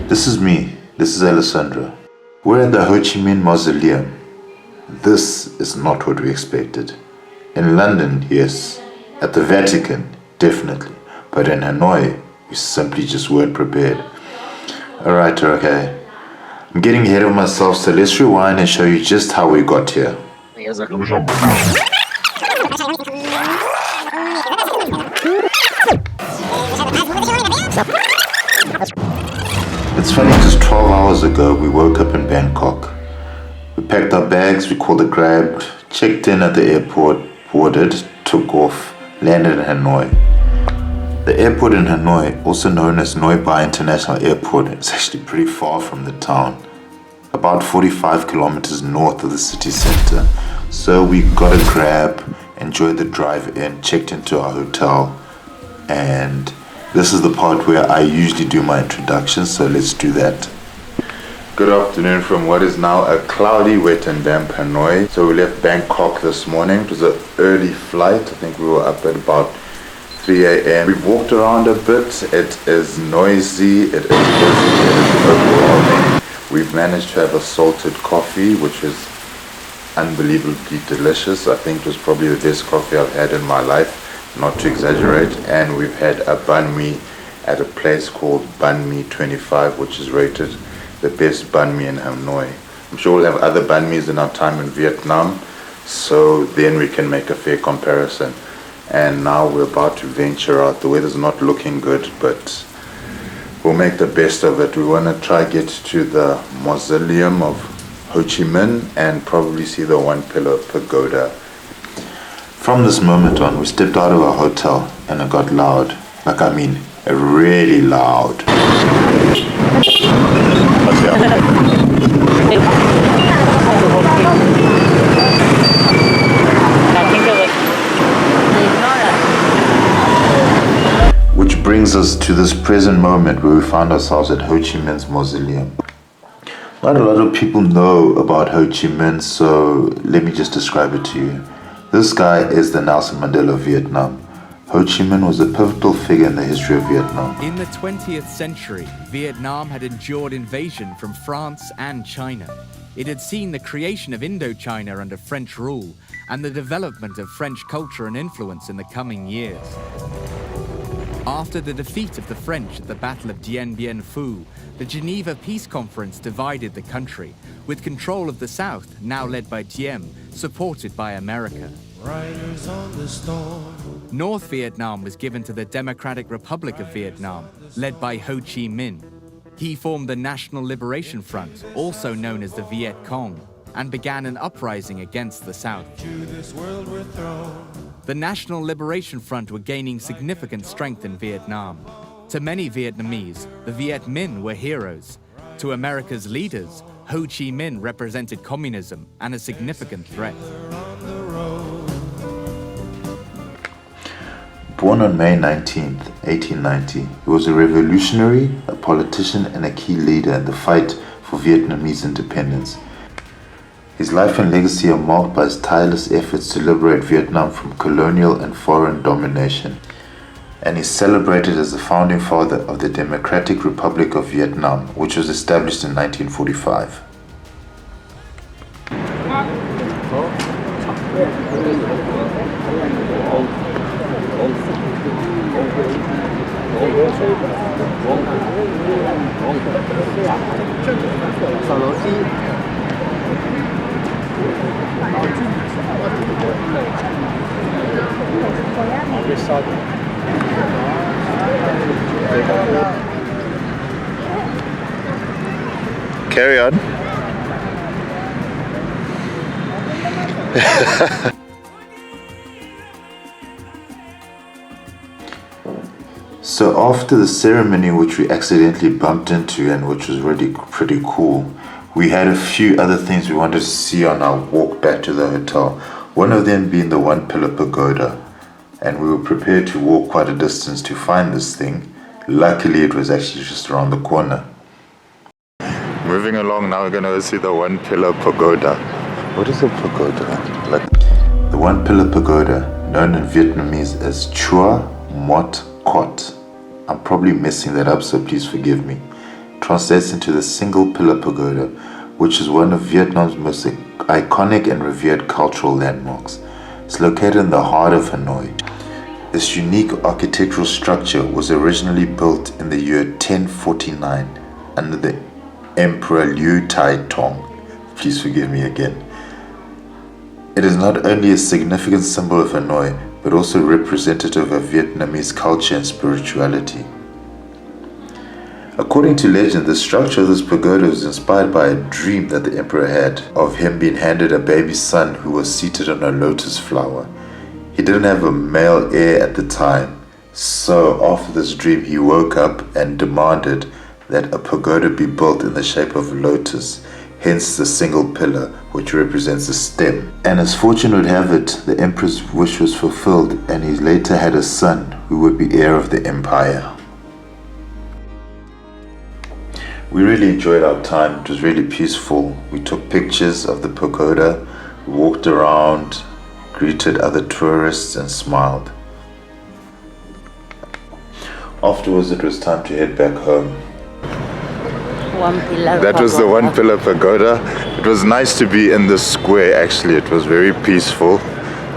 This is me. This is Alessandra. We're at the Ho Chi Minh Mausoleum. This is not what we expected. In London, yes. At the Vatican, definitely. But in Hanoi, we simply just weren't prepared. Alright, okay. I'm getting ahead of myself, so let's rewind and show you just how we got here. It's funny because 12 hours ago we woke up in Bangkok. We packed our bags, we called a grab, checked in at the airport, boarded, took off, landed in Hanoi. The airport in Hanoi, also known as Noi Bai International Airport, is actually pretty far from the town. About 45 kilometers north of the city center. So we got a grab, enjoyed the drive in, checked into our hotel, and this is the part where I usually do my introduction, so let's do that. Good afternoon from what is now a cloudy, wet and damp Hanoi. So we left Bangkok this morning. It was an early flight. I think we were up at about 3 a.m. We've walked around a bit. It is noisy, it is busy, it is overwhelming. We've managed to have a salted coffee, which is unbelievably delicious. I think it was probably the best coffee I've had in my life, not to exaggerate. And we've had a banh mi at a place called Banh Mi 25, which is rated the best banh mi in Hanoi. I'm sure we'll have other banh mis in our time in Vietnam, so then we can make a fair comparison. And now we're about to venture out. The weather's not looking good, but we'll make the best of it. We want to try get to the mausoleum of Ho Chi Minh and probably see the One Pillar Pagoda. From this moment on, we stepped out of our hotel and it got loud. Really loud. Which brings us to this present moment where we found ourselves at Ho Chi Minh's mausoleum. Not a lot of people know about Ho Chi Minh, so let me just describe it to you. This guy is the Nelson Mandela of Vietnam. Ho Chi Minh was a pivotal figure in the history of Vietnam. In the 20th century, Vietnam had endured invasion from France and China. It had seen the creation of Indochina under French rule and the development of French culture and influence in the coming years. After the defeat of the French at the Battle of Dien Bien Phu, the Geneva Peace Conference divided the country, with control of the South, now led by Diem, supported by America. North Vietnam was given to the Democratic Republic of Vietnam, led by Ho Chi Minh. He formed the National Liberation Front, also known as the Viet Cong, and began an uprising against the South. The National Liberation Front were gaining significant strength in Vietnam. To many Vietnamese, the Viet Minh were heroes. To America's leaders, Ho Chi Minh represented communism and a significant threat. Born on May 19, 1890, he was a revolutionary, a politician and a key leader in the fight for Vietnamese independence. His life and legacy are marked by his tireless efforts to liberate Vietnam from colonial and foreign domination. And he's celebrated as the founding father of the Democratic Republic of Vietnam, which was established in 1945. Carry on. So after the ceremony, which we accidentally bumped into and which was really pretty cool, we had a few other things we wanted to see on our walk back to the hotel. One of them being the One Pillar Pagoda. And we were prepared to walk quite a distance to find this thing. Luckily, it was actually just around the corner. Moving along, now we're going to see the One Pillar Pagoda. What is a pagoda? The One Pillar Pagoda, known in Vietnamese as Chua Mot Kot. I'm probably messing that up, so please forgive me. translates into the Single Pillar Pagoda, which is one of Vietnam's most iconic and revered cultural landmarks. It's located in the heart of Hanoi. This unique architectural structure was originally built in the year 1049 under the Emperor Liu Tai Tong. Please forgive me again. It is not only a significant symbol of Hanoi, but also representative of Vietnamese culture and spirituality. According to legend, the structure of this pagoda was inspired by a dream that the emperor had of him being handed a baby son who was seated on a lotus flower. He didn't have a male heir at the time, so after this dream he woke up and demanded that a pagoda be built in the shape of a lotus, hence the single pillar, which represents a stem. And as fortune would have it, the emperor's wish was fulfilled, and he later had a son who would be heir of the empire. We really enjoyed our time. It was really peaceful. We took pictures of the pagoda, walked around, greeted other tourists and smiled. Afterwards it was time to head back home. That was the One Pillar Pagoda. It was nice to be in the square actually. It was very peaceful.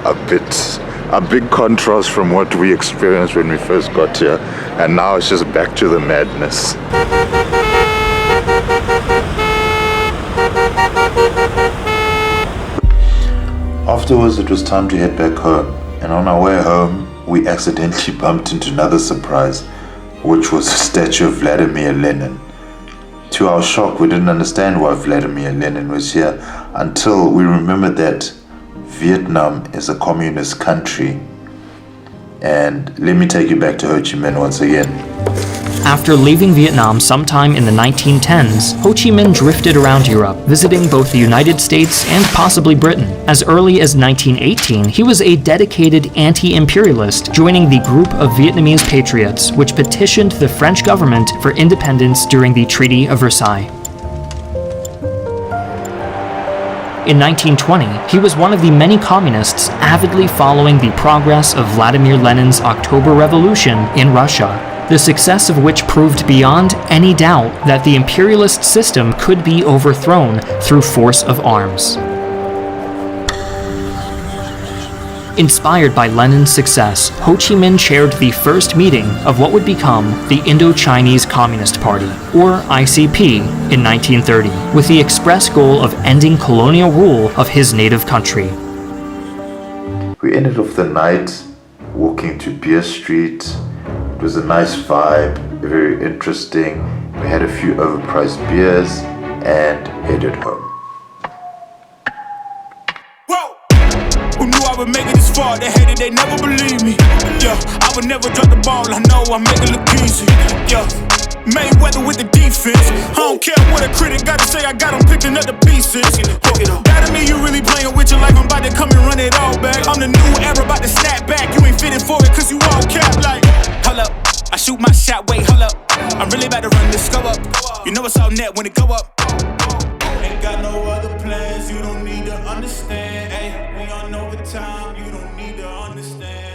A big contrast from what we experienced when we first got here. And now it's just back to the madness. Afterwards it was time to head back home. And on our way home, we accidentally bumped into another surprise, which was a statue of Vladimir Lenin. To our shock, we didn't understand why Vladimir Lenin was here until we remembered that Vietnam is a communist country. And let me take you back to Ho Chi Minh once again. After leaving Vietnam sometime in the 1910s, Ho Chi Minh drifted around Europe, visiting both the United States and possibly Britain. As early as 1918, he was a dedicated anti-imperialist, joining the group of Vietnamese patriots, which petitioned the French government for independence during the Treaty of Versailles. In 1920, he was one of the many communists avidly following the progress of Vladimir Lenin's October Revolution in Russia, the success of which proved beyond any doubt that the imperialist system could be overthrown through force of arms. Inspired by Lenin's success, Ho Chi Minh chaired the first meeting of what would become the Indo-Chinese Communist Party, or ICP, in 1930, with the express goal of ending colonial rule of his native country. We ended off the night walking to Beer Street. It was a nice vibe, very interesting. We had a few overpriced beers and headed home. Whoa! Who knew I would make it this far? They hated, they never believed me. Yeah, I would never drop the ball. I know I make it look easy. Yeah, Mayweather with the defense. I don't care what a critic gotta say. I got them picking up the pieces. That to me, you really playing with your life. I'm about to come and run it all back. I'm the new era, about to snap back. You ain't fitting for it, cause you all cap like. Hold up, I shoot my shot, wait, hold up. I'm really about to run this, go up. You know it's all net when it go up. Ain't got no other plans, you don't need to understand. Ay, we on overtime, you don't need to understand.